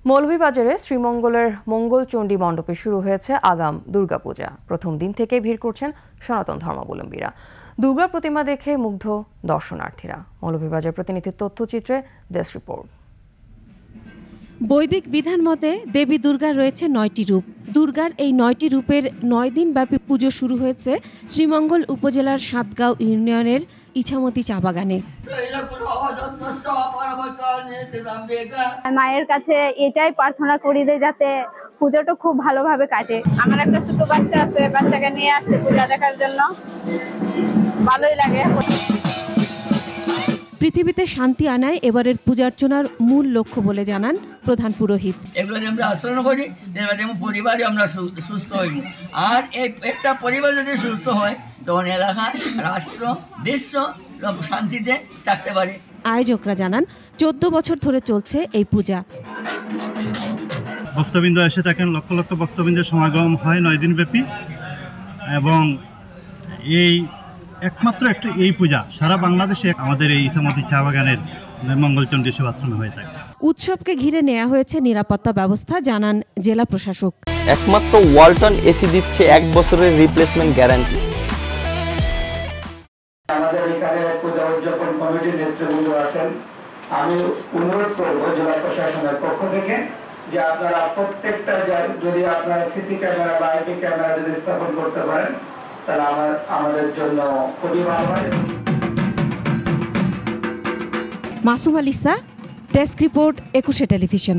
মৌলভীবাজারে শ্রীমঙ্গলের মঙ্গলচণ্ডী মণ্ডপে শুরু হয়েছে আগাম দুর্গাপূজা। প্রথম দিন থেকেই ভিড় করছেন সনাতন ধর্মাবলম্বীরা। দুর্গা প্রতিমা দেখে মুগ্ধ দর্শনার্থীরা। মৌলভীবাজার প্রতিনিধির তথ্যচিত্রে ডেস্ক রিপোর্ট। বৈদিক বিধান মতে দেবী দুর্গার রয়েছে ৯টি রূপ। দুর্গার এই ৯টি রূপের ৯ দিন ব্যাপী পুজো শুরু হয়েছে শ্রীমঙ্গল উপজেলার সাতগাঁও ইউনিয়নের ইছামতি চা বাগানে। মায়ের কাছে এটাই প্রার্থনা করি যে যাতে পুজোটা খুব ভালোভাবে কাটে। আমার একটা ছোট বাচ্চা আছে, বাচ্চাকে নিয়ে আসছে পূজা দেখার জন্য, ভালোই লাগে। পৃথিবীতে শান্তি আনায় এবারের পূজার্চনার মূল লক্ষ্য বলে জানান প্রধান পুরোহিত। এগুলো আমরা আচরণ করি যেমন পরিবারে আমরা সুস্থ হই, আর এই একটা পরিবার যদি সুস্থ হয় তখন এলাকা, রাষ্ট্র, বিশ্ব শান্তিতে থাকতে পারে। আয়োজকরা জানান 14 বছর ধরে চলছে এই পূজা। ভক্তবৃন্দ এসে থাকেন, লক্ষ লক্ষ ভক্তবৃন্দের সমাগম হয় 9 দিন ব্যাপী, এবং এই একমাত্র এই পূজা সারা বাংলাদেশে আমাদের এই ইছামতি চা বাগানের মঙ্গলচণ্ডী সেবাশ্রমে হয়ে থাকে। উৎসবকে ঘিরে নেওয়া হয়েছে নিরাপত্তা ব্যবস্থা, জানান জেলা প্রশাসক। একমাত্র ওয়ালটন এসি দিচ্ছে 1 বছরের রিপ্লেসমেন্ট গ্যারান্টি। আমাদের এখানে পূজা উদযাপন কমিটির নেতৃবৃন্দ আছেন, আমি অনুরোধ করব জেলা প্রশাসনের পক্ষ থেকে যে আপনারা প্রত্যেকটা যদি আপনারা সিসি ক্যামেরা বা আইপি ক্যামেরা যদি স্থাপন করতে পারেন তাহলে আমাদের জন্য খুবই ভালো হয়। Masum আলিসা, desk report, 21 television.